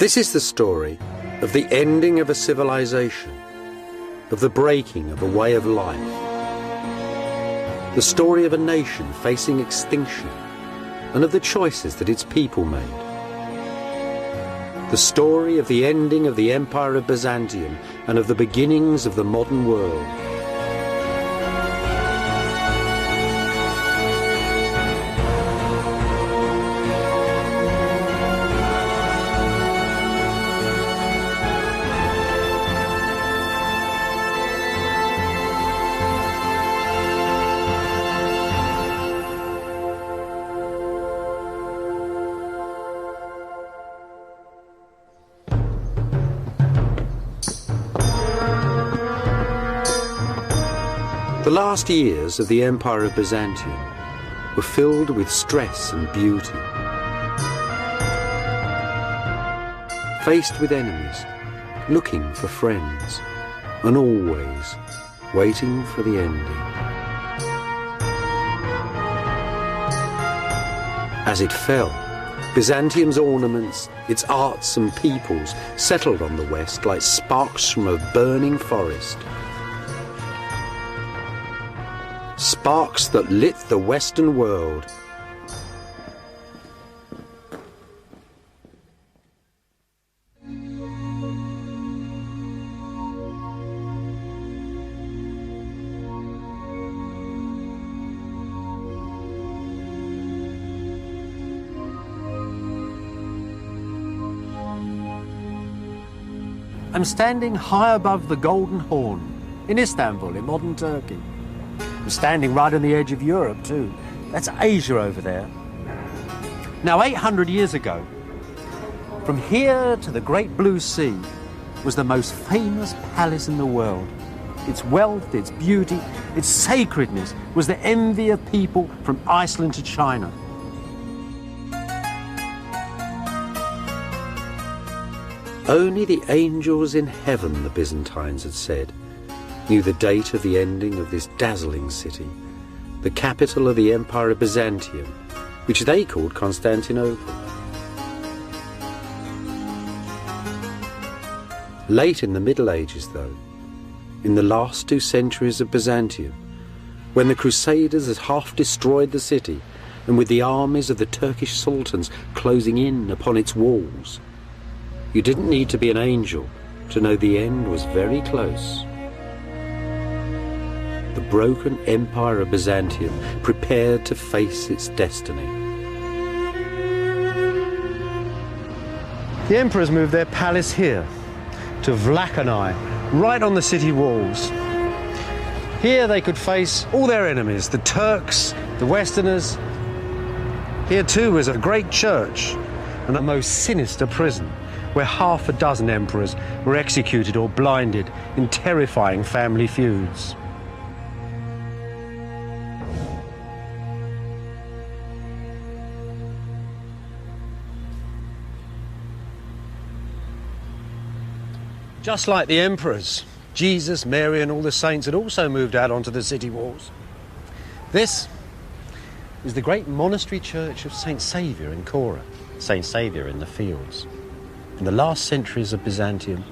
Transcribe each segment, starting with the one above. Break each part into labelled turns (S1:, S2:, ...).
S1: This is the story of the ending of a civilization, of the breaking of a way of life, the story of a nation facing extinction, and of the choices that its people made. The story of the ending of the Empire of Byzantium and of the beginnings of the modern world. The last years of the Empire of Byzantium were filled with stress and beauty. Faced with enemies, looking for friends, and always waiting for the ending. As it fell, Byzantium's ornaments, its arts and peoples settled on the West like sparks from a burning forest. Sparks that lit the Western world.
S2: I'm standing high above the Golden Horn in Istanbul, in modern Turkey. I'm standing right on the edge of Europe too. That's Asia over there. Now 800 years ago, from here to the Great Blue Sea was the most famous palace in the world. Its wealth, its beauty, its sacredness was the envy of people from Iceland to China.
S1: Only the angels in heaven, the Byzantines had said, knew the date of the ending of this dazzling city, the capital of the Empire of Byzantium, which they called Constantinople. Late in the Middle Ages, though, in the last 2 centuries of Byzantium, when the Crusaders had half destroyed the city, and with the armies of the Turkish sultans closing in upon its walls, you didn't need to be an angel to know the end was very close. The broken Empire of Byzantium prepared to face its destiny.
S2: The emperors moved their palace here, to Vlakanai, right on the city walls. Here they could face all their enemies, the Turks, the Westerners. Here too was a great church and a most sinister prison, where half a dozen emperors were executed or blinded in terrifying family feuds. Just like the emperors, Jesus, Mary and all the saints had also moved out onto the city walls. This is the great monastery church of St. Saviour in Kora, St. Saviour in the fields. In the last centuries of Byzantium,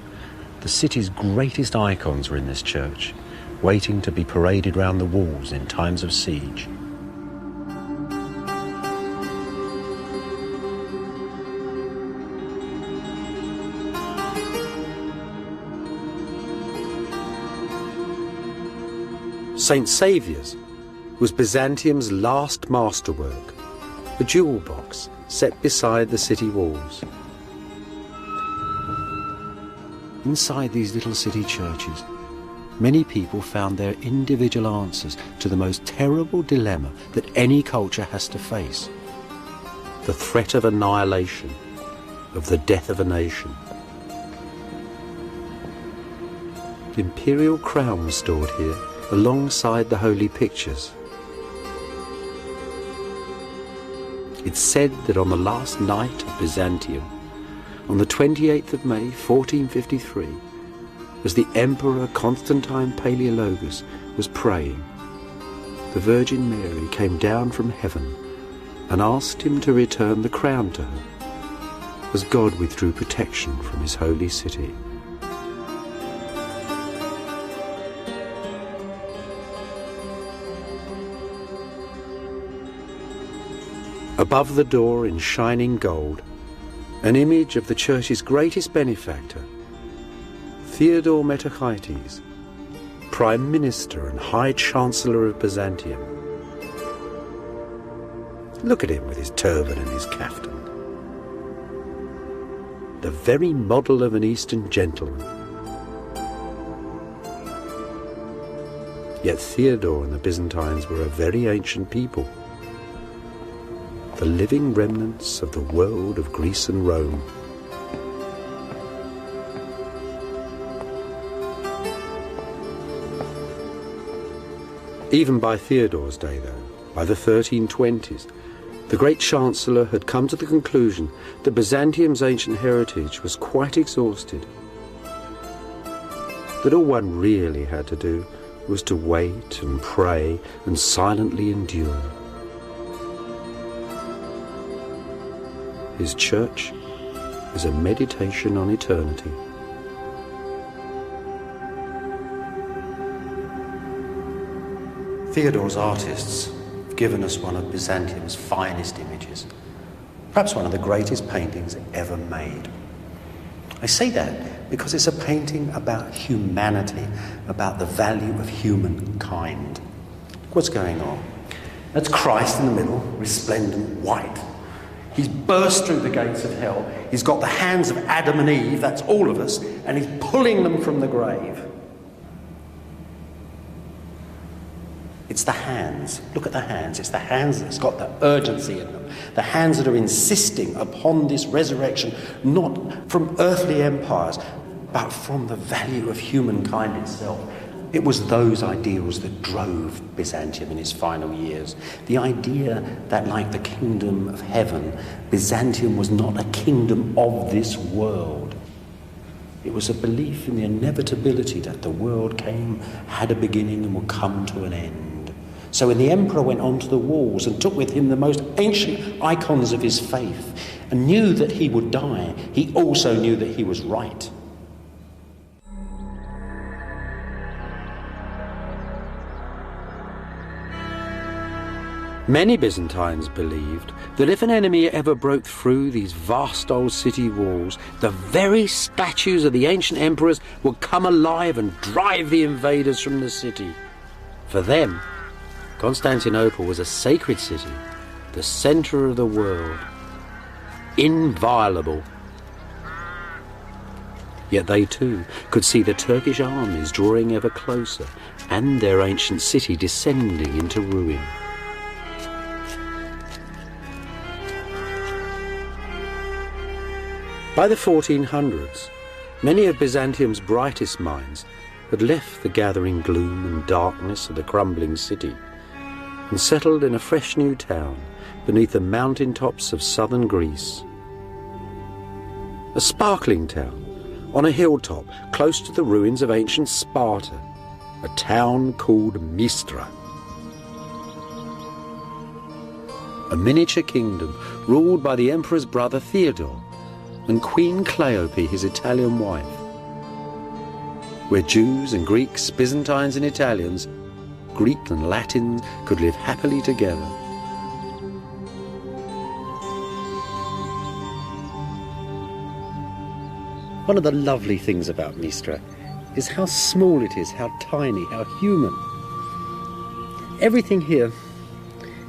S2: the city's greatest icons were in this church, waiting to be paraded round the walls in times of siege.
S1: St. Saviour's was Byzantium's last masterwork, a jewel box set beside the city walls. Inside these little city churches, many people found their individual answers to the most terrible dilemma that any culture has to face: the threat of annihilation, of the death of a nation. The imperial crown was stored here alongside the holy pictures. It's said that on the last night of Byzantium, on the 28th of May 1453, as the Emperor Constantine Palaeologus was praying, the Virgin Mary came down from heaven and asked him to return the crown to her. as God withdrew protection from his holy city. Above the door in shining gold, an image of the church's greatest benefactor, Theodore Metachites, Prime Minister and High Chancellor of Byzantium. Look at him with his turban and his caftan. The very model of an Eastern gentleman. Yet Theodore and the Byzantines were a very ancient people, the living remnants of the world of Greece and Rome. Even by Theodore's day, though, by the 1320s, the great Chancellor had come to the conclusion that Byzantium's ancient heritage was quite exhausted, that all one really had to do was to wait and pray and silently endure. His church is a meditation on eternity. Theodore's artists have given us one of Byzantium's finest images, perhaps one of the greatest paintings ever made. I say that because it's a painting about humanity, about the value of humankind. What's going on? That's Christ in the middle, resplendent white. He's burst through the gates of hell. He's got the hands of Adam and Eve, that's all of us, and he's pulling them from the grave. It's the hands. Look at the hands. It's the hands that's got the urgency in them. The hands that are insisting upon this resurrection, not from earthly empires, but from the value of humankind itself. It was those ideals that drove Byzantium in its final years. The idea that, like the kingdom of heaven, Byzantium was not a kingdom of this world. It was a belief in the inevitability that the world had a beginning and would come to an end. So when the emperor went onto the walls and took with him the most ancient icons of his faith and knew that he would die, he also knew that he was right. Many Byzantines believed that if an enemy ever broke through these vast old city walls, the very statues of the ancient emperors would come alive and drive the invaders from the city. For them, Constantinople was a sacred city, the centre of the world, inviolable. Yet they too could see the Turkish armies drawing ever closer and their ancient city descending into ruin. By the 1400s, many of Byzantium's brightest minds had left the gathering gloom and darkness of the crumbling city and settled in a fresh new town beneath the mountain tops of southern Greece. A sparkling town on a hilltop close to the ruins of ancient Sparta, a town called Mistra. A miniature kingdom ruled by the emperor's brother Theodore and Queen Cleope, his Italian wife, where Jews and Greeks, Byzantines and Italians, Greek and Latins could live happily together. One of the lovely things about Mistra is how small it is, how tiny, how human. Everything here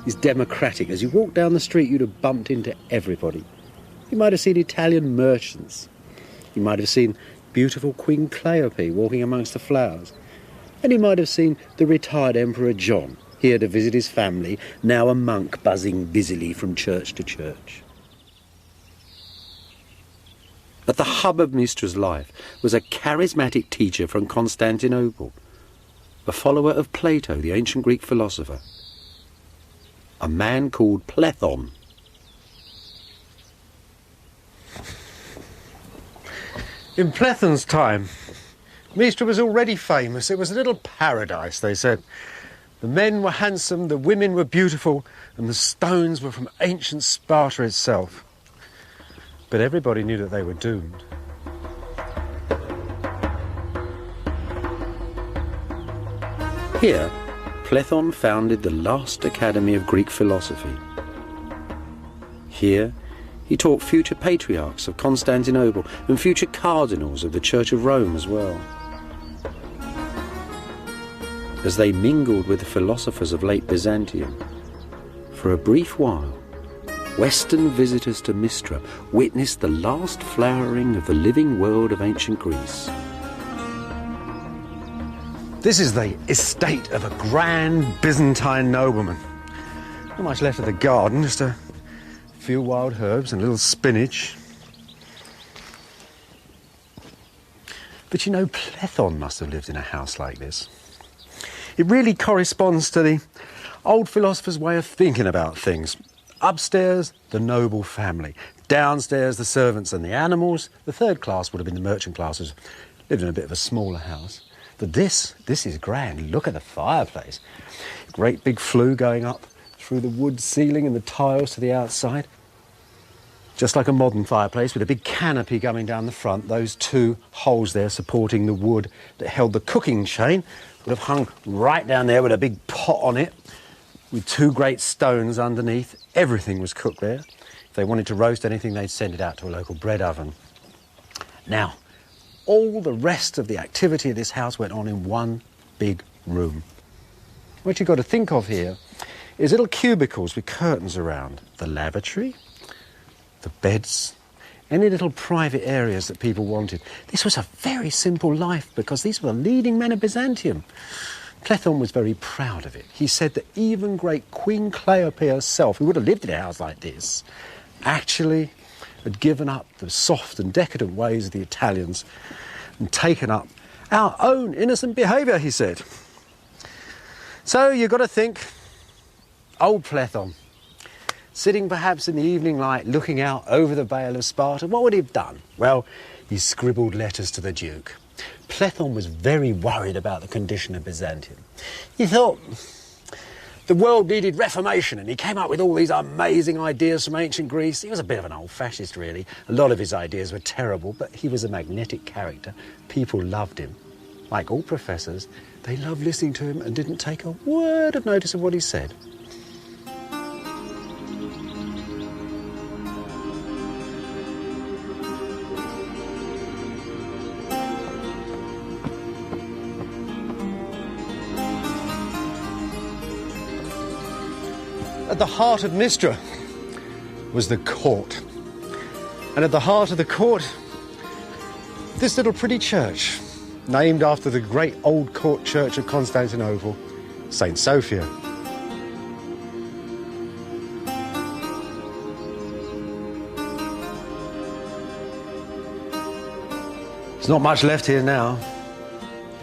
S1: is democratic. As you walk down the street, you'd have bumped into everybody. You might have seen Italian merchants. You might have seen beautiful Queen Cleope walking amongst the flowers. And you might have seen the retired Emperor John, here to visit his family, now a monk buzzing busily from church to church. At the hub of Mistra's life was a charismatic teacher from Constantinople, a follower of Plato, the ancient Greek philosopher, a man called Plethon.
S2: In Plethon's time, Mistra was already famous. It was a little paradise, they said. The men were handsome, the women were beautiful, and the stones were from ancient Sparta itself. But everybody knew that they were doomed.
S1: Here, Platon founded the last academy of Greek philosophy. Here, he taught future patriarchs of Constantinople and future cardinals of the Church of Rome as well. As they mingled with the philosophers of late Byzantium, for a brief while, Western visitors to Mistra witnessed the last flowering of the living world of ancient Greece.
S2: This is the estate of a grand Byzantine nobleman. Not much left of the garden, just a few wild herbs and a little spinach. But you know, Platon must have lived in a house like this. It really corresponds to the old philosopher's way of thinking about things. Upstairs, the noble family. Downstairs, the servants and the animals. The third class would have been the merchant classes, lived in a bit of a smaller house. But this is grand. Look at the fireplace. Great big flue going up through the wood ceiling and the tiles to the outside. Just like a modern fireplace with a big canopy coming down the front. Those two holes there supporting the wood that held the cooking chain would have hung right down there with a big pot on it with two great stones underneath. Everything was cooked there. If they wanted to roast anything, they'd send it out to a local bread oven. Now, all the rest of the activity of this house went on in one big room. What you've got to think of here is little cubicles with curtains around. The lavatory, the beds, any little private areas that people wanted. This was a very simple life because these were the leading men of Byzantium. Platon was very proud of it. He said that even great Queen Cleopatra herself, who would have lived in a house like this, actually had given up the soft and decadent ways of the Italians and taken up our own innocent behaviour, he said. So you've got to think, old Platon, sitting perhaps in the evening light, looking out over the Vale of Sparta, what would he have done? Well, he scribbled letters to the Duke. Platon was very worried about the condition of Byzantium. He thought the world needed reformation, and he came up with all these amazing ideas from ancient Greece. He was a bit of an old fascist, really. A lot of his ideas were terrible, but he was a magnetic character. People loved him. Like all professors, they loved listening to him and didn't take a word of notice of what he said. At the heart of Mistra was the court. And at the heart of the court, this little pretty church, named after the great old court church of Constantinople, St. Sophia. There's not much left here now.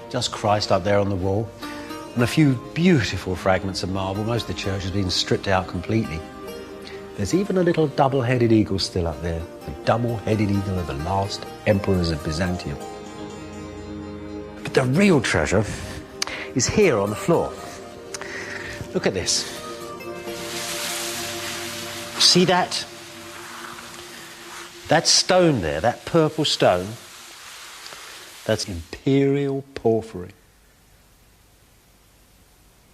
S2: Just Christ up there on the wall. And a few beautiful fragments of marble. Most of the church has been stripped out completely. There's even a little double-headed eagle still up there. The double-headed eagle of the last emperors of Byzantium. But the real treasure is here on the floor. Look at this. See that? That stone there, that purple stone, that's imperial porphyry.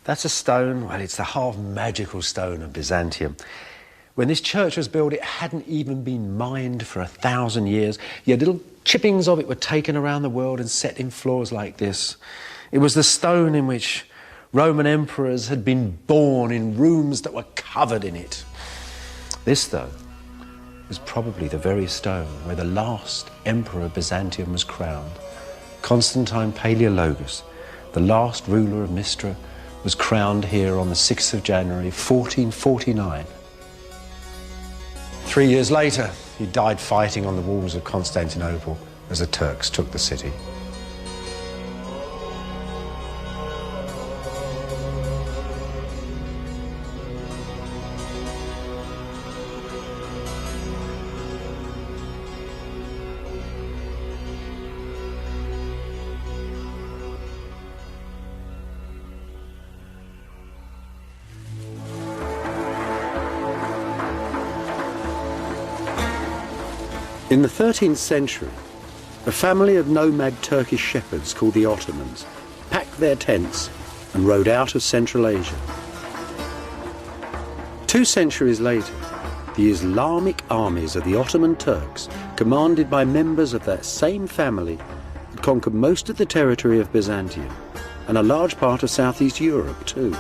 S2: That's a stone, well, it's the half-magical stone of Byzantium. When this church was built, it hadn't even been mined for 1,000 years. Yet little chippings of it were taken around the world and set in floors like this. It was the stone in which Roman emperors had been born in rooms that were covered in it. This, though, was probably the very stone where the last emperor of Byzantium was crowned. Constantine Palaeologus, the last ruler of Mistra, was crowned here on the 6th of January, 1449. 3 years later, he died fighting on the walls of Constantinople as the Turks took the city.
S1: In the 13th century, a family of nomad Turkish shepherds called the Ottomans packed their tents and rode out of Central Asia. 2 centuries later, the Islamic armies of the Ottoman Turks, commanded by members of that same family, had conquered most of the territory of Byzantium and a large part of Southeast Europe too.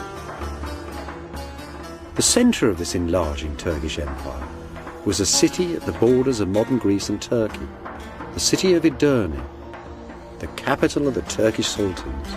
S1: The centre of this enlarging Turkish Empire was a city at the borders of modern Greece and Turkey, the city of Edirne, the capital of the Turkish sultans.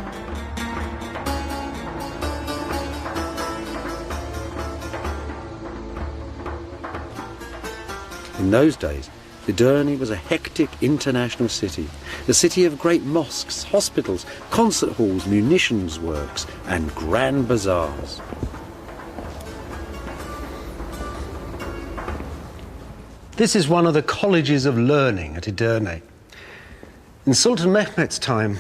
S1: In those days, Edirne was a hectic international city, a city of great mosques, hospitals, concert halls, munitions works, and grand bazaars. This is one of the colleges of learning at Edirne. In Sultan Mehmet's time,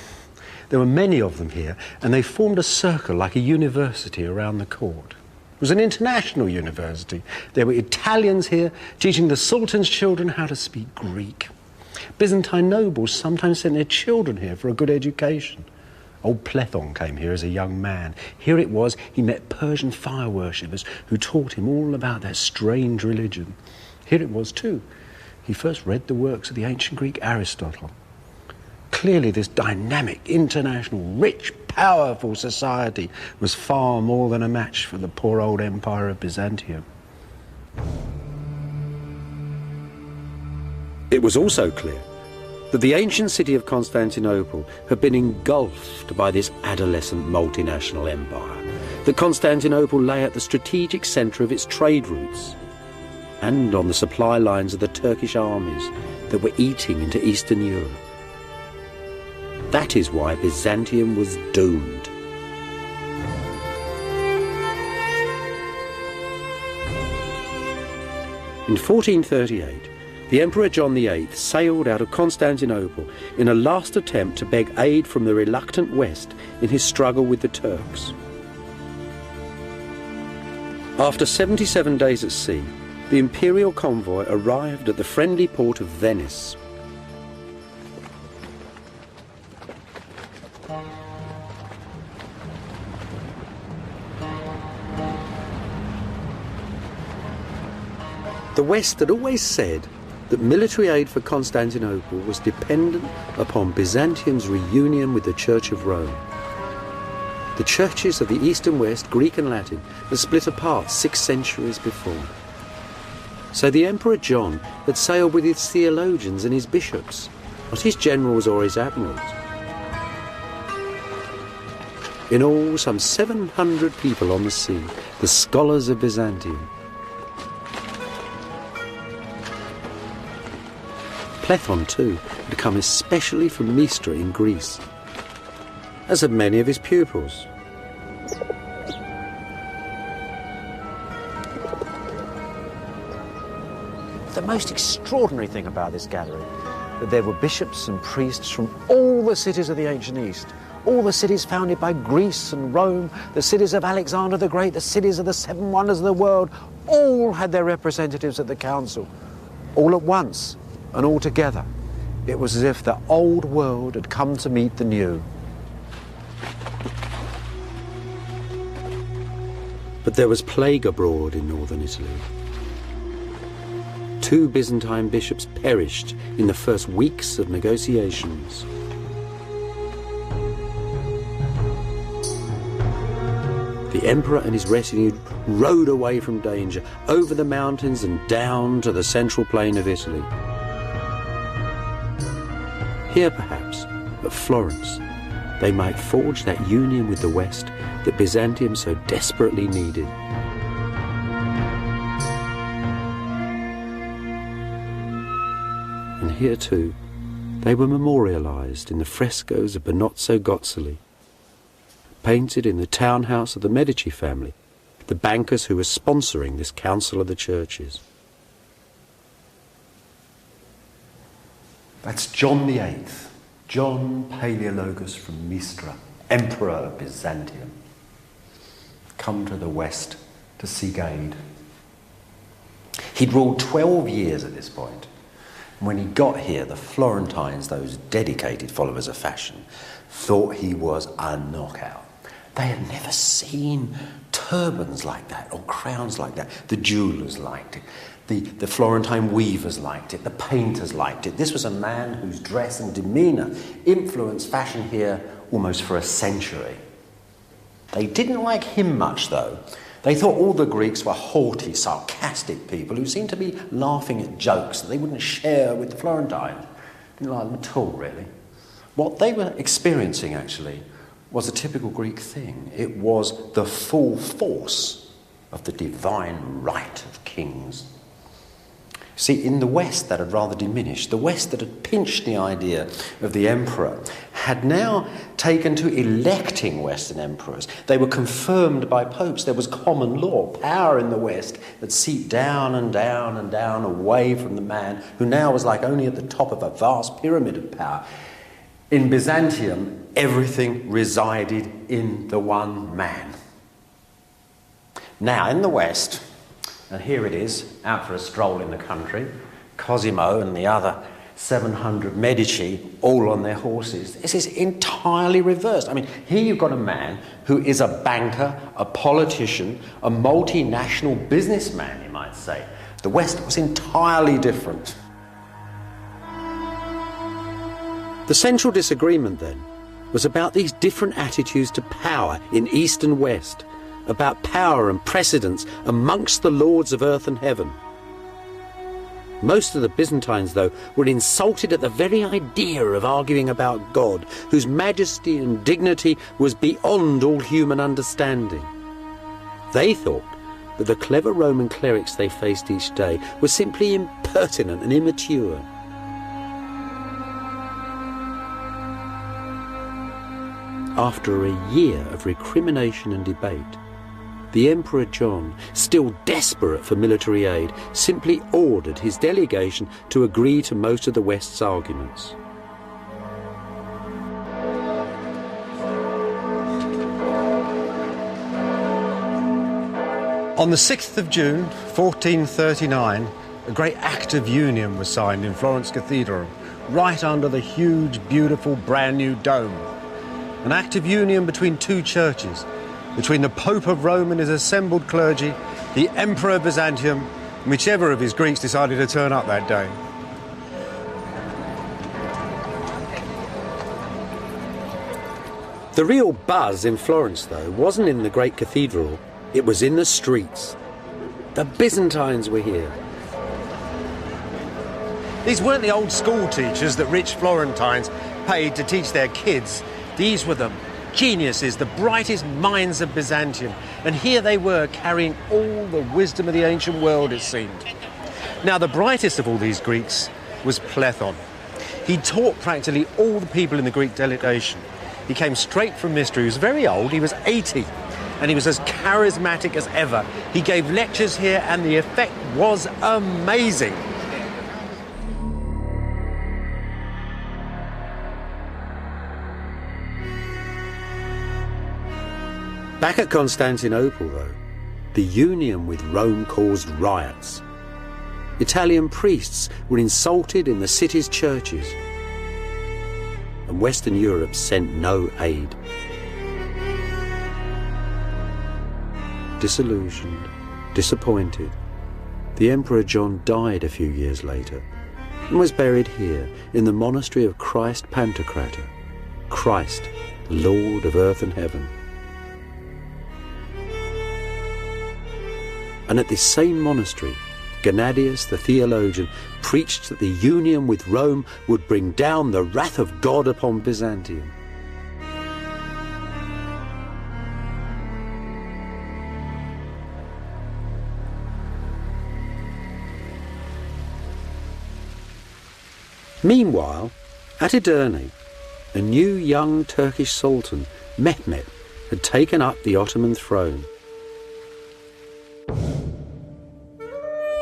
S1: there were many of them here, and they formed a circle like a university around the court. It was an international university. There were Italians here teaching the Sultan's children how to speak Greek. Byzantine nobles sometimes sent their children here for a good education. Old Plethon came here as a young man. Here it was he met Persian fire worshippers who taught him all about their strange religion. Here it was too. He first read the works of the ancient Greek Aristotle. Clearly this dynamic, international, rich, powerful society was far more than a match for the poor old empire of Byzantium. It was also clear that the ancient city of Constantinople had been engulfed by this adolescent multinational empire, that Constantinople lay at the strategic centre of its trade routes and on the supply lines of the Turkish armies that were eating into Eastern Europe. That is why Byzantium was doomed. In 1438, the Emperor John VIII sailed out of Constantinople in a last attempt to beg aid from the reluctant West in his struggle with the Turks. After 77 days at sea, the imperial convoy arrived at the friendly port of Venice. The West had always said that military aid for Constantinople was dependent upon Byzantium's reunion with the Church of Rome. The churches of the East and West, Greek and Latin, had split apart 6 centuries before. So the Emperor John had sailed with his theologians and his bishops, not his generals or his admirals. In all, some 700 people on the sea, the scholars of Byzantium. Plethon, too, had come especially from Mystra in Greece, as had many of his pupils.
S2: The most extraordinary thing about this gathering, that there were bishops and priests from all the cities of the ancient East, all the cities founded by Greece and Rome, the cities of Alexander the Great, the cities of the 7 wonders of the world, all had their representatives at the council, all at once and all together. It was as if the old world had come to meet the new.
S1: But there was plague abroad in northern Italy. 2 Byzantine bishops perished in the first weeks of negotiations. The emperor and his retinue rode away from danger, over the mountains and down to the central plain of Italy. Here, perhaps, at Florence, they might forge that union with the West that Byzantium so desperately needed. And here, too, they were memorialised in the frescoes of Benozzo Gozzoli, painted in the townhouse of the Medici family, the bankers who were sponsoring this Council of the Churches. That's John VIII, John Palaeologus from Mystra, Emperor of Byzantium, come to the West to seek aid. He'd ruled 12 years at this point, When he got here, the Florentines, those dedicated followers of fashion, thought he was a knockout. They had never seen turbans like that or crowns like that. The jewellers liked it. The Florentine weavers liked it. The painters liked it. This was a man whose dress and demeanour influenced fashion here almost for a century. They didn't like him much, though. They thought all the Greeks were haughty, sarcastic people who seemed to be laughing at jokes that they wouldn't share with the Florentines. Didn't like them at all, really. What they were experiencing, actually, was a typical Greek thing. It was the full force of the divine right of kings. See, in the West that had rather diminished. The West that had pinched the idea of the emperor had now taken to electing Western emperors. They were confirmed by popes. There was common law, power in the West that seeped down and down and down away from the man who now was like only at the top of a vast pyramid of power. In Byzantium, everything resided in the one man. Now, in the West, and here it is, out for a stroll in the country, Cosimo and the other 700 Medici, all on their horses. This is entirely reversed. I mean, here you've got a man who is a banker, a politician, a multinational businessman, you might say. The West was entirely different.
S2: The central disagreement, then, was about these different attitudes to power in East and West, about power and precedence amongst the lords of earth and heaven. Most of the Byzantines, though, were insulted at the very idea of arguing about God, whose majesty and dignity was beyond all human understanding. They thought that the clever Roman clerics they faced each day were simply impertinent and immature. After a year of recrimination and debate, the Emperor John, still desperate for military aid, simply ordered his delegation to agree to most of the West's arguments.
S3: On the 6th of June, 1439, a great Act of Union was signed in Florence Cathedral, right under the huge, beautiful, brand new dome. An Act of Union between two churches, between the Pope of Rome and his assembled clergy, the Emperor of Byzantium, and whichever of his Greeks decided to turn up that day.
S2: The real buzz in Florence, though, wasn't in the great cathedral, it was in the streets. The Byzantines were here.
S3: These weren't the old school teachers that rich Florentines paid to teach their kids. These were the geniuses, the brightest minds of Byzantium. And here they were, carrying all the wisdom of the ancient world, it seemed. Now, the brightest of all these Greeks was Plethon. He taught practically all the people in the Greek delegation. He came straight from Mystery. He was very old, he was 80, and he was as charismatic as ever. He gave lectures here, and the effect was amazing.
S2: Back at Constantinople, though, the union with Rome caused riots. Italian priests were insulted in the city's churches, and Western Europe sent no aid. Disillusioned, disappointed, the Emperor John died a few years later and was buried here in the monastery of Christ Pantocrator, Christ, Lord of earth and heaven. And at this same monastery, Gennadius the theologian preached that the union with Rome would bring down the wrath of God upon Byzantium. Meanwhile, at Edirne, a new young Turkish sultan, Mehmet, had taken up the Ottoman throne.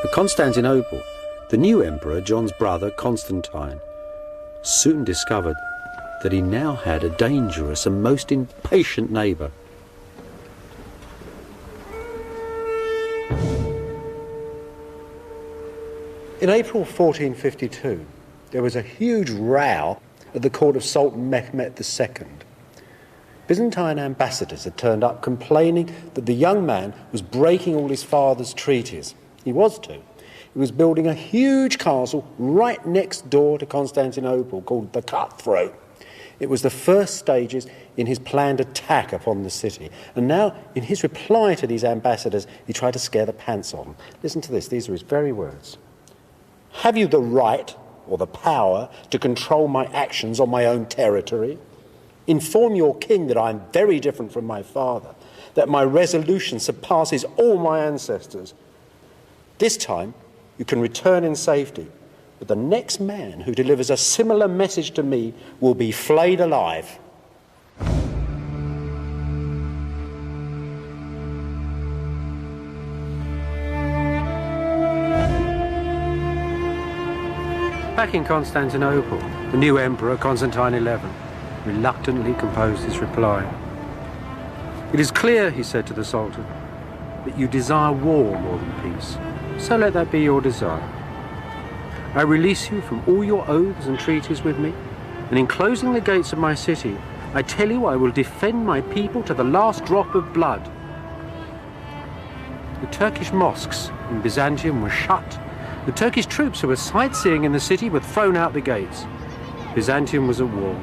S2: At Constantinople, the new emperor, John's brother, Constantine, soon discovered that he now had a dangerous and most impatient neighbour.
S4: In April 1452, there was a huge row at the court of Sultan Mehmet II. Byzantine ambassadors had turned up complaining that the young man was breaking all his father's treaties. He was too. He was building a huge castle right next door to Constantinople called the Cutthroat. It was the first stages in his planned attack upon the city. And now, in his reply to these ambassadors, he tried to scare the pants on them. Listen to this. These are his very words. "Have you the right or the power to control my actions on my own territory? Inform your king that I am very different from my father, that my resolution surpasses all my ancestors. This time, you can return in safety, but the next man who delivers a similar message to me will be flayed alive."
S2: Back in Constantinople, the new emperor, Constantine XI, reluctantly composed his reply. "It is clear," he said to the Sultan, "that you desire war more than peace, so let that be your desire. I release you from all your oaths and treaties with me, and in closing the gates of my city, I tell you I will defend my people to the last drop of blood." The Turkish mosques in Byzantium were shut. The Turkish troops who were sightseeing in the city were thrown out the gates. Byzantium was at war.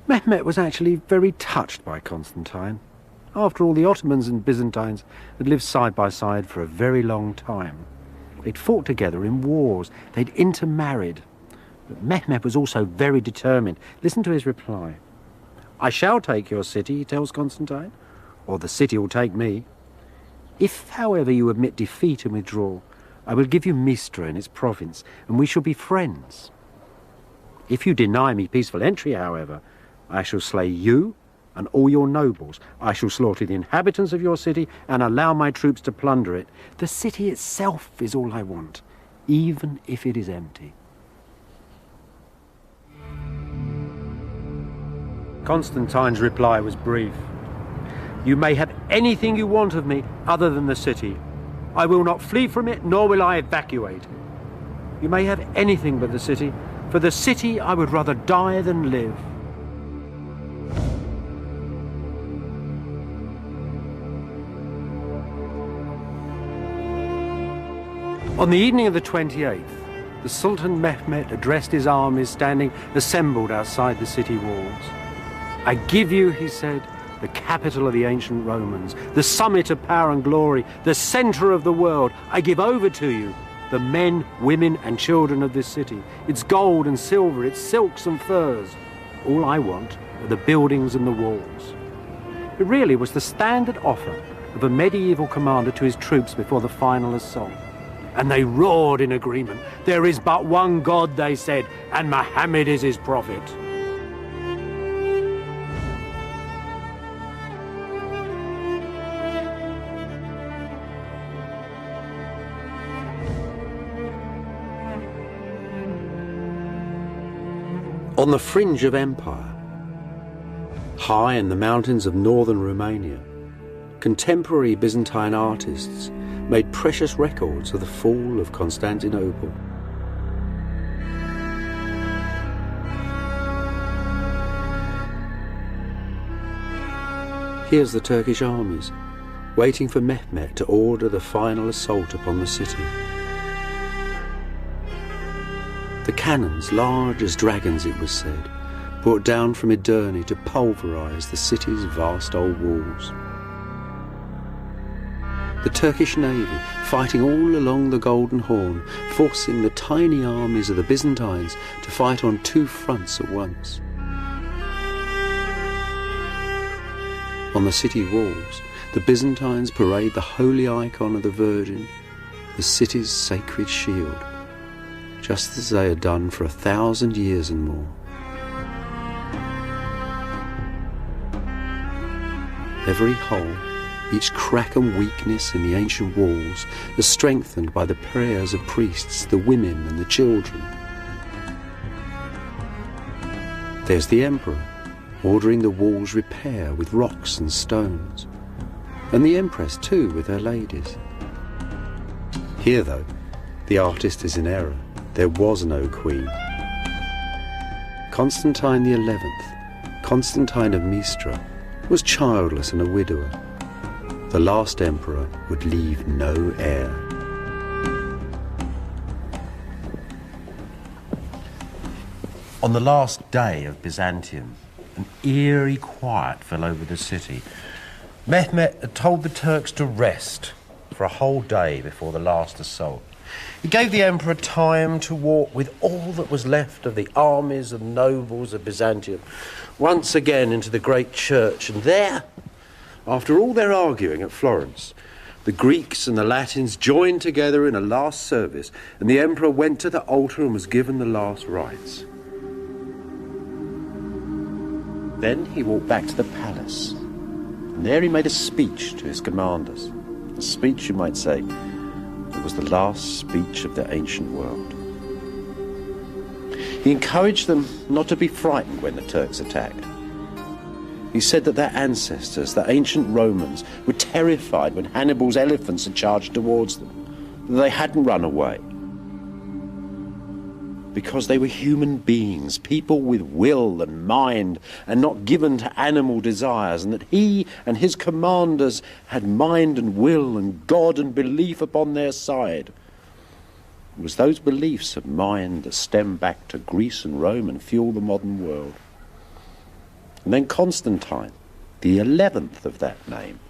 S2: Mehmet was actually very touched by Constantine. After all, the Ottomans and Byzantines had lived side by side for a very long time. They'd fought together in wars. They'd intermarried. But Mehmet was also very determined. Listen to his reply. "I shall take your city," he tells Constantine, "or the city will take me. If, however, you admit defeat and withdraw, I will give you Mistra and its province, and we shall be friends. If you deny me peaceful entry, however, I shall slay you and all your nobles. I shall slaughter the inhabitants of your city and allow my troops to plunder it. The city itself is all I want, even if it is empty." Constantine's reply was brief. "You may have anything you want of me other than the city. I will not flee from it, nor will I evacuate it. You may have anything but the city. For the city I would rather die than live." On the evening of the 28th, the Sultan Mehmet addressed his armies standing assembled outside the city walls. "I give you," he said, "the capital of the ancient Romans, the summit of power and glory, the centre of the world. I give over to you the men, women and children of this city, its gold and silver, its silks and furs. All I want are the buildings and the walls." It really was the standard offer of a medieval commander to his troops before the final assault. And they roared in agreement. "There is but one God," they said, "and Muhammad is his prophet."
S1: On the fringe of empire, high in the mountains of northern Romania, contemporary Byzantine artists made precious records of the fall of Constantinople. Here's the Turkish armies, waiting for Mehmet to order the final assault upon the city. The cannons, large as dragons it was said, brought down from Edirne to pulverise the city's vast old walls. The Turkish navy, fighting all along the Golden Horn, forcing the tiny armies of the Byzantines to fight on two fronts at once. On the city walls, the Byzantines parade the holy icon of the Virgin, the city's sacred shield, just as they had done for 1,000 years and more. Every hole, each crack and weakness in the ancient walls is strengthened by the prayers of priests, the women and the children. There's the emperor, ordering the walls repair with rocks and stones. And the empress too, with her ladies. Here, though, the artist is in error. There was no queen. Constantine the 11th, Constantine of Mistra, was childless and a widower. The last emperor would leave no heir.
S3: On the last day of Byzantium, an eerie quiet fell over the city. Mehmet had told the Turks to rest for a whole day before the last assault. He gave the emperor time to walk with all that was left of the armies and nobles of Byzantium once again into the great church, and there, after all their arguing at Florence, the Greeks and the Latins joined together in a last service, and the emperor went to the altar and was given the last rites. Then he walked back to the palace, and there he made a speech to his commanders. A speech, you might say, that was the last speech of the ancient world. He encouraged them not to be frightened when the Turks attacked. He said that their ancestors, the ancient Romans, were terrified when Hannibal's elephants had charged towards them, that they hadn't run away. Because they were human beings, people with will and mind, and not given to animal desires, and that he and his commanders had mind and will and God and belief upon their side. It was those beliefs of mind that stem back to Greece and Rome and fuel the modern world. And then Constantine, the 11th of that name,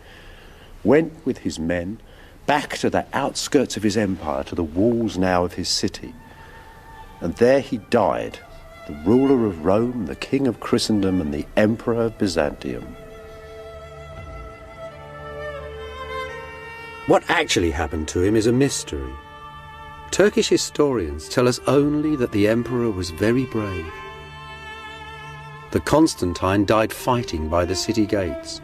S3: went with his men back to the outskirts of his empire, to the walls now of his city. And there he died, the ruler of Rome, the king of Christendom, and the emperor of Byzantium.
S1: What actually happened to him is a mystery. Turkish historians tell us only that the emperor was very brave. That Constantine died fighting by the city gates.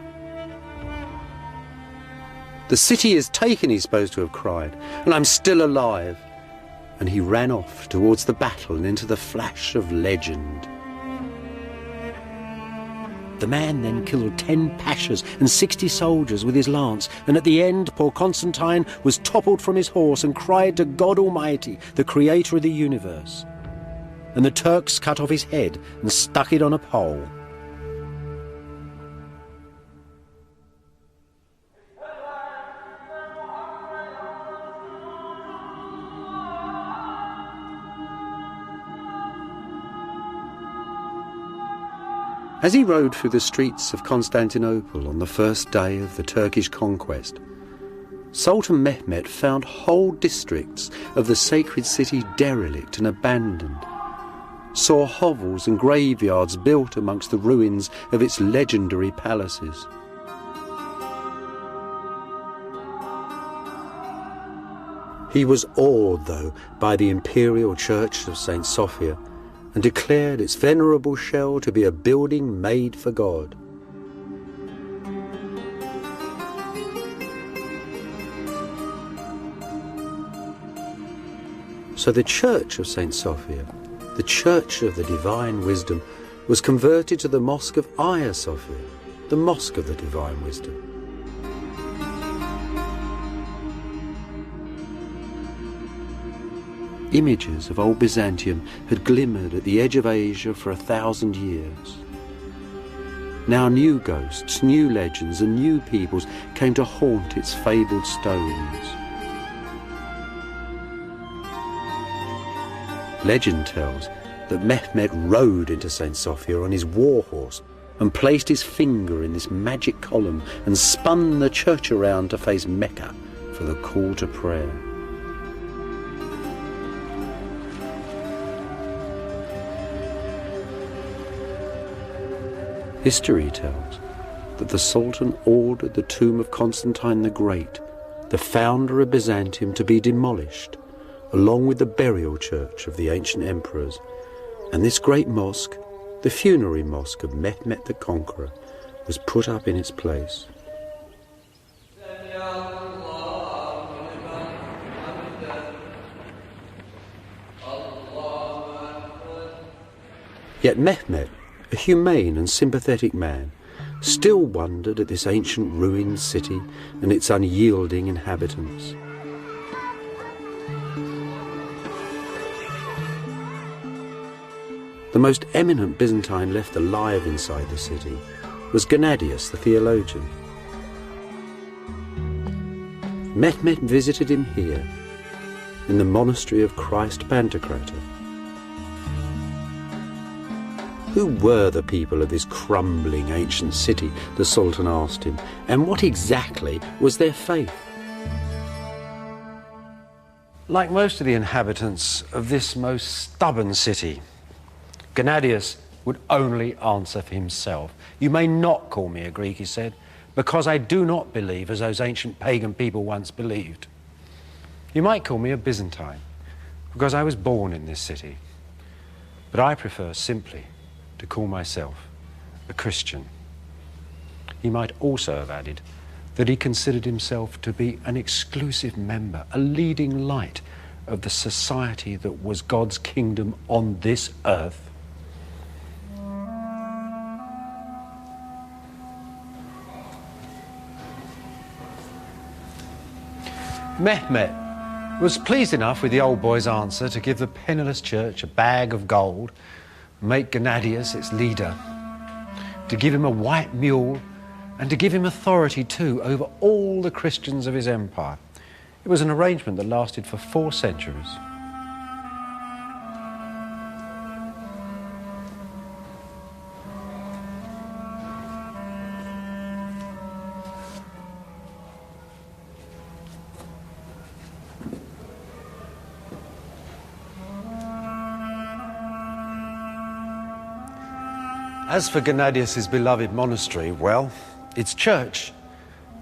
S1: "The city is taken," he's supposed to have cried, "and I'm still alive." And he ran off towards the battle and into the flash of legend. The man then killed 10 pashas and 60 soldiers with his lance, and at the end poor Constantine was toppled from his horse and cried to God Almighty, the creator of the universe. And the Turks cut off his head and stuck it on a pole. As he rode through the streets of Constantinople on the first day of the Turkish conquest, Sultan Mehmet found whole districts of the sacred city derelict and abandoned, saw hovels and graveyards built amongst the ruins of its legendary palaces. He was awed, though, by the imperial church of St. Sophia, and declared its venerable shell to be a building made for God. So the church of St. Sophia, the church of the divine wisdom, was converted to the mosque of Hagia Sophia, the mosque of the divine wisdom. Images of old Byzantium had glimmered at the edge of Asia for 1,000 years. Now new ghosts, new legends and new peoples came to haunt its fabled stones. Legend tells that Mehmet rode into St. Sophia on his war horse and placed his finger in this magic column and spun the church around to face Mecca for the call to prayer. History tells that the Sultan ordered the tomb of Constantine the Great, the founder of Byzantium, to be demolished, along with the burial church of the ancient emperors, and this great mosque, the funerary mosque of Mehmet the Conqueror, was put up in its place. Yet Mehmet, a humane and sympathetic man, still wondered at this ancient ruined city and its unyielding inhabitants. The most eminent Byzantine left alive inside the city was Gennadius the theologian. Mehmet visited him here, in the monastery of Christ Pantocrator. Who were the people of this crumbling ancient city, the Sultan asked him, and what exactly was their faith?
S2: Like most of the inhabitants of this most stubborn city, Gennadius would only answer for himself. You may not call me a Greek, he said, because I do not believe as those ancient pagan people once believed. You might call me a Byzantine, because I was born in this city. But I prefer simply to call myself a Christian. He might also have added that he considered himself to be an exclusive member, a leading light of the society that was God's kingdom on this earth. Mehmet was pleased enough with the old boy's answer to give the penniless church a bag of gold, make Gennadius its leader, to give him a white mule, and to give him authority too over all the Christians of his empire. It was an arrangement that lasted for 4 centuries. As for Gennadius' beloved monastery, well, its church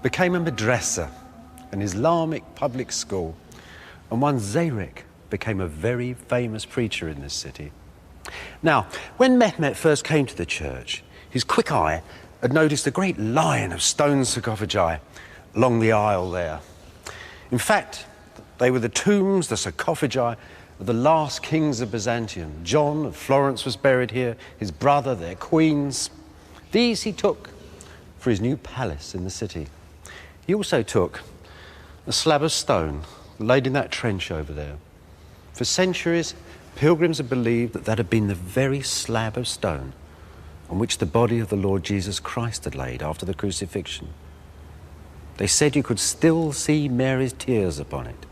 S2: became a madrasa, an Islamic public school, and one Zayrik became a very famous preacher in this city. Now, when Mehmet first came to the church, his quick eye had noticed a great line of stone sarcophagi along the aisle there. In fact, they were the tombs, the sarcophagi, of the last kings of Byzantium. John of Florence was buried here, his brother, their queens. These he took for his new palace in the city. He also took a slab of stone laid in that trench over there. For centuries, pilgrims had believed that that had been the very slab of stone on which the body of the Lord Jesus Christ had laid after the crucifixion. They said you could still see Mary's tears upon it,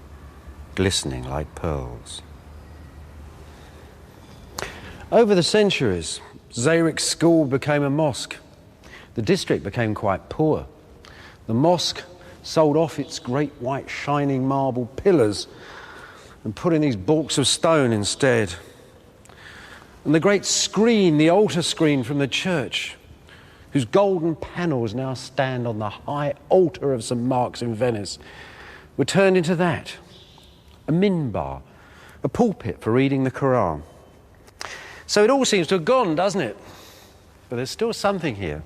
S2: glistening like pearls. Over the centuries, Zayrik's school became a mosque. The district became quite poor. The mosque sold off its great white shining marble pillars and put in these baulks of stone instead. And the great screen, the altar screen from the church, whose golden panels now stand on the high altar of St. Mark's in Venice, were turned into that, a minbar, a pulpit for reading the Quran. So it all seems to have gone, doesn't it? But there's still something here.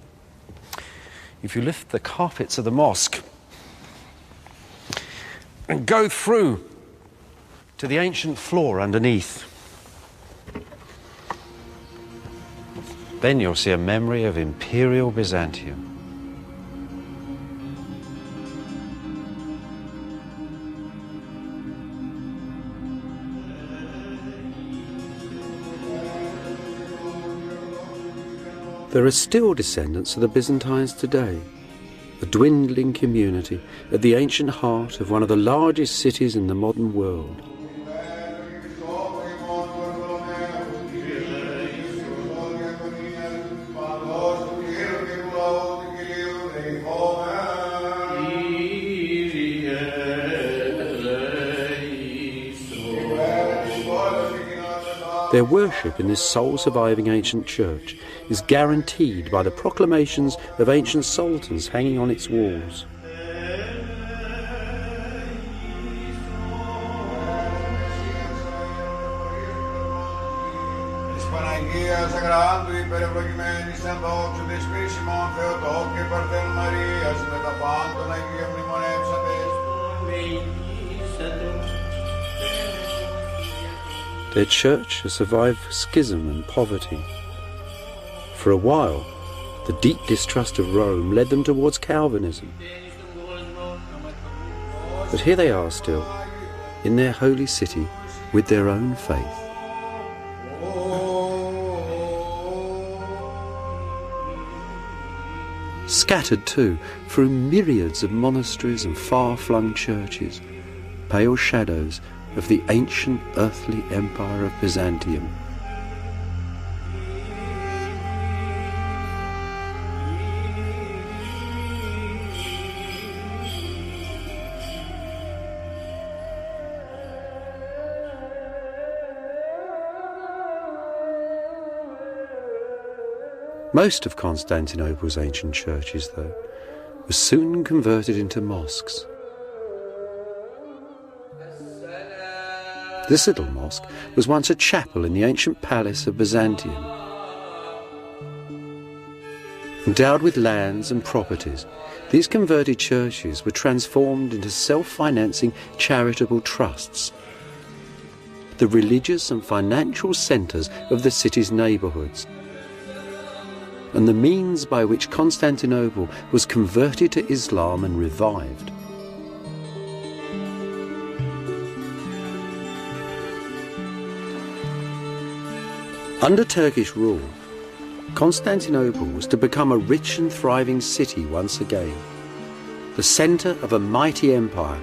S2: If you lift the carpets of the mosque and go through to the ancient floor underneath, then you'll see a memory of imperial Byzantium.
S1: There are still descendants of the Byzantines today, a dwindling community at the ancient heart of one of the largest cities in the modern world. Their worship in this sole-surviving ancient church is guaranteed by the proclamations of ancient sultans hanging on its walls. Their church has survived schism and poverty. For a while, the deep distrust of Rome led them towards Calvinism. But here they are still, in their holy city, with their own faith. Scattered too through myriads of monasteries and far-flung churches, pale shadows of the ancient earthly empire of Byzantium. Most of Constantinople's ancient churches, though, were soon converted into mosques. This little mosque was once a chapel in the ancient palace of Byzantium. Endowed with lands and properties, these converted churches were transformed into self-financing charitable trusts, the religious and financial centres of the city's neighbourhoods, and the means by which Constantinople was converted to Islam and revived. Under Turkish rule, Constantinople was to become a rich and thriving city once again, the centre of a mighty empire,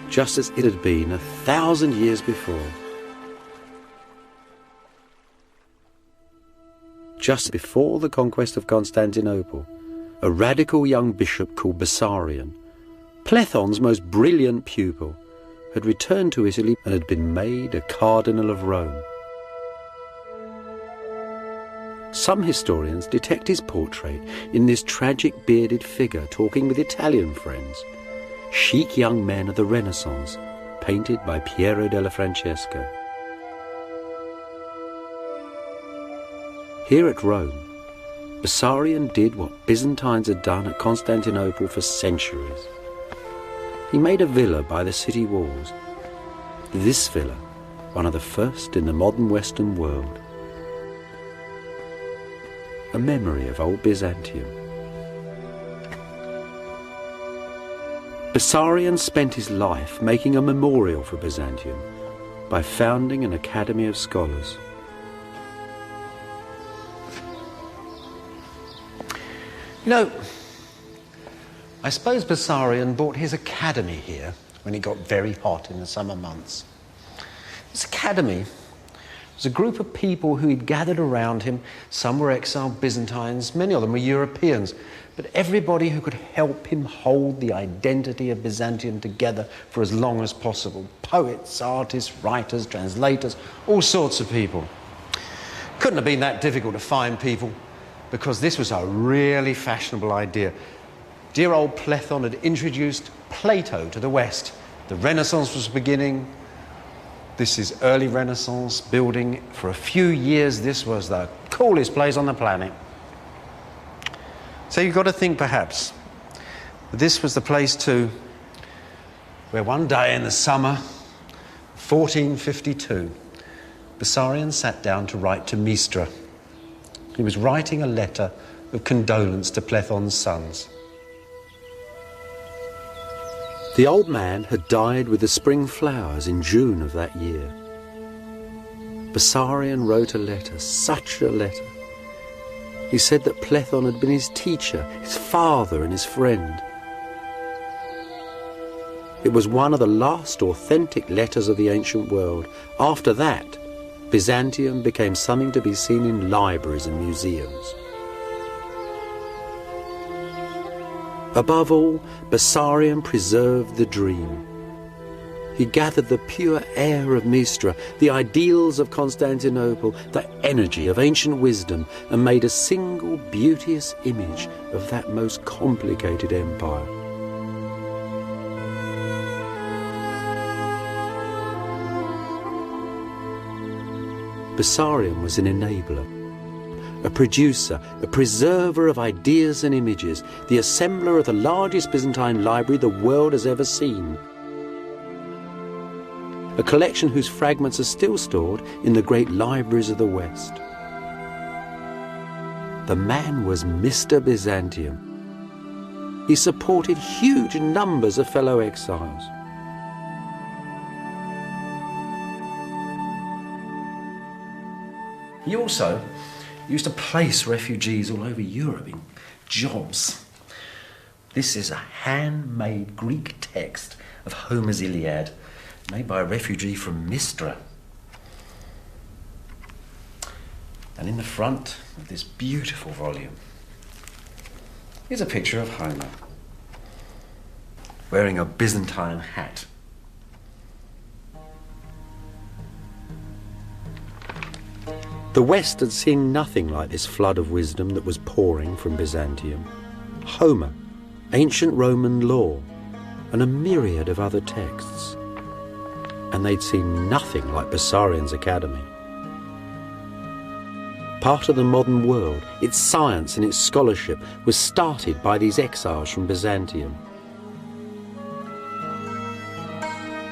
S1: just as it had been 1,000 years before. Just before the conquest of Constantinople, a radical young bishop called Bessarion, Plethon's most brilliant pupil, had returned to Italy and had been made a cardinal of Rome. Some historians detect his portrait in this tragic bearded figure talking with Italian friends, chic young men of the Renaissance, painted by Piero della Francesca. Here at Rome, Bessarion did what Byzantines had done at Constantinople for centuries. He made a villa by the city walls. This villa, one of the first in the modern Western world. A memory of old Byzantium. Bessarion spent his life making a memorial for Byzantium by founding an academy of scholars. You know, I suppose Bessarion bought his academy here when it got very hot in the summer months. This academy was a group of people who he'd gathered around him. Some were exiled Byzantines, many of them were Europeans, but everybody who could help him hold the identity of Byzantium together for as long as possible. Poets, artists, writers, translators, all sorts of people. Couldn't have been that difficult to find people, because this was a really fashionable idea. Dear old Plethon had introduced Plato to the West. The Renaissance was beginning. This is early Renaissance building. For a few years, this was the coolest place on the planet. So you've got to think, perhaps, that this was the place too, where one day in the summer, 1452, Bessarion sat down to write to Mistra. He was writing a letter of condolence to Plethon's sons. The old man had died with the spring flowers in June of that year. Bessarion wrote a letter, such a letter. He said that Plethon had been his teacher, his father and his friend. It was one of the last authentic letters of the ancient world. After that, Byzantium became something to be seen in libraries and museums. Above all, Bessarion preserved the dream. He gathered the pure air of Mistra, the ideals of Constantinople, the energy of ancient wisdom, and made a single beauteous image of that most complicated empire. Bessarion was an enabler, a producer, a preserver of ideas and images, the assembler of the largest Byzantine library the world has ever seen. A collection whose fragments are still stored in the great libraries of the West. the man was Mr. Byzantium. He supported huge numbers of fellow exiles. He also used to place refugees all over Europe in jobs. This is a handmade Greek text of Homer's Iliad, made by a refugee from Mistra. And in the front of this beautiful volume is a picture of Homer wearing a Byzantine hat. The West had seen nothing like this flood of wisdom that was pouring from Byzantium. Homer, ancient Roman law, and a myriad of other texts. And they'd seen nothing like Bessarion's academy. Part of the modern world, its science and its scholarship, was started by these exiles from Byzantium.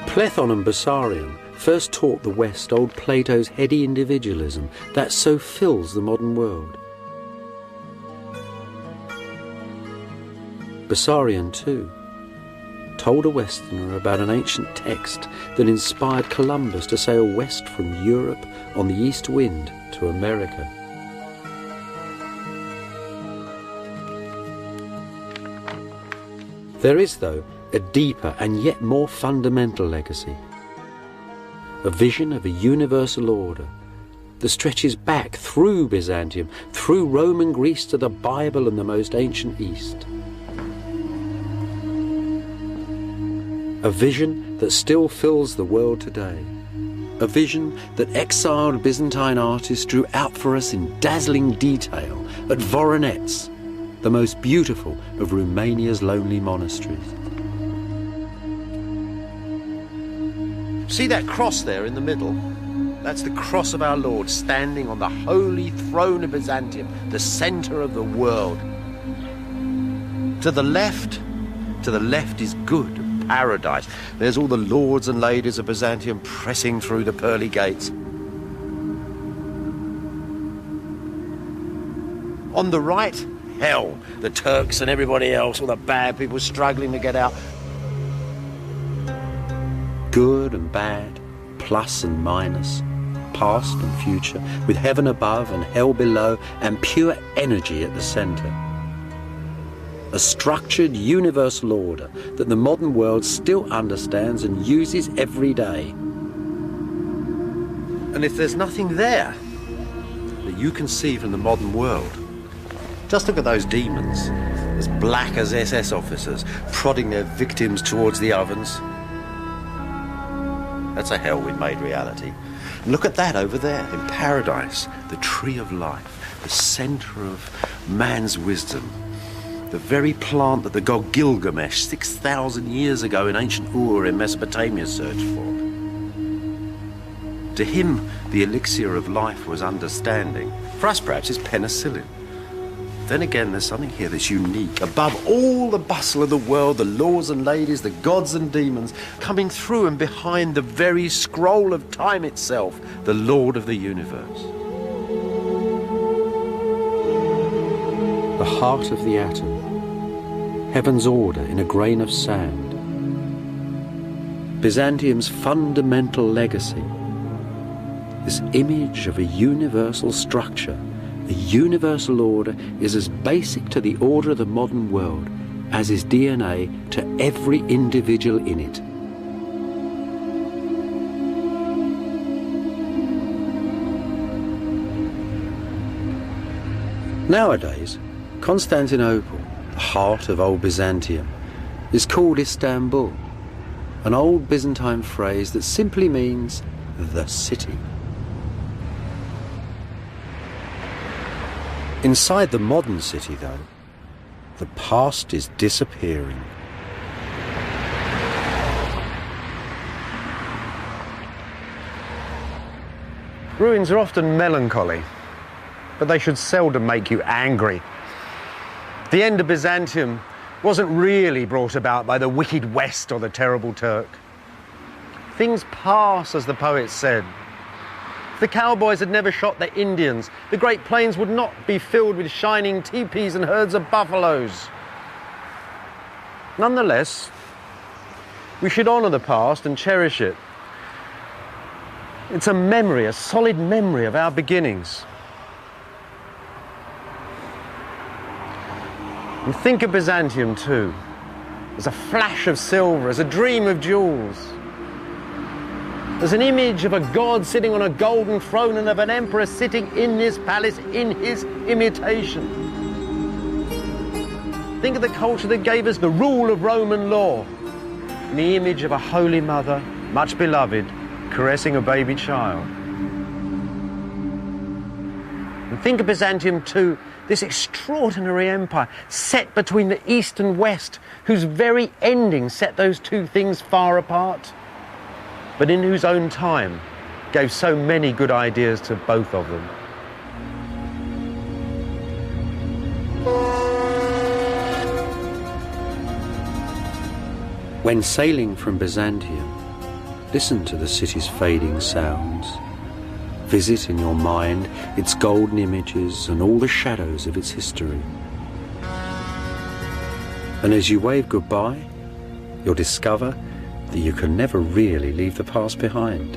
S1: Plethon and Bessarion first taught the West old Plato's heady individualism that so fills the modern world. Bessarion, too, told a Westerner about an ancient text that inspired Columbus to sail west from Europe on the east wind to America. There is, though, a deeper and yet more fundamental legacy. A vision of a universal order that stretches back through Byzantium, through Roman Greece to the Bible and the most ancient East. A vision that still fills the world today. A vision that exiled Byzantine artists drew out for us in dazzling detail at Voronezh, the most beautiful of Romania's lonely monasteries. See that cross there in the middle? That's the cross of our Lord standing on the holy throne of Byzantium, the centre of the world. To the left is good, paradise. There's all the lords and ladies of Byzantium pressing through the pearly gates. On the right, hell, the Turks and everybody else, all the bad people struggling to get out. Good and bad, plus and minus, past and future, with heaven above and hell below, and pure energy at the centre. A structured universal order that the modern world still understands and uses every day. And if there's nothing there that you can see from the modern world, just look at those demons, as black as SS officers, prodding their victims towards the ovens. That's a hell we've made reality. And look at that over there, in paradise, the tree of life, the centre of man's wisdom, the very plant that the god Gilgamesh 6,000 years ago in ancient Ur in Mesopotamia searched for. To him, the elixir of life was understanding. For us, perhaps, it's penicillin. Then again, there's something here that's unique. Above all the bustle of the world, the lords and ladies, the gods and demons, coming through and behind the very scroll of time itself, the Lord of the universe. The heart of the atom, heaven's order in a grain of sand. Byzantium's fundamental legacy, this image of a universal structure. A universal order is as basic to the order of the modern world as is DNA to every individual in it. Nowadays, Constantinople, the heart of old Byzantium, is called Istanbul, an old Byzantine phrase that simply means the city. Inside the modern city, though, the past is disappearing.
S3: Ruins are often melancholy, but they should seldom make you angry. The end of Byzantium wasn't really brought about by the wicked West or the terrible Turk. Things pass, as the poet said. the cowboys had never shot the Indians, the Great Plains would not be filled with shining teepees and herds of buffaloes. Nonetheless, we should honour the past and cherish it. It's a memory, a solid memory of our beginnings. And think of Byzantium too, as a flash of silver, as a dream of jewels, as an image of a god sitting on a golden throne and of an emperor sitting in this palace in his imitation. Think of the culture that gave us the rule of Roman law, in the image of a holy mother, much beloved, caressing a baby child. And think of Byzantium too, this extraordinary empire set between the East and West, whose very ending set those two things far apart, but in whose own time gave so many good ideas to both of them.
S1: When sailing from Byzantium, listen to the city's fading sounds. Visit in your mind its golden images and all the shadows of its history. And as you wave goodbye, you'll discover that you can never really leave the past behind.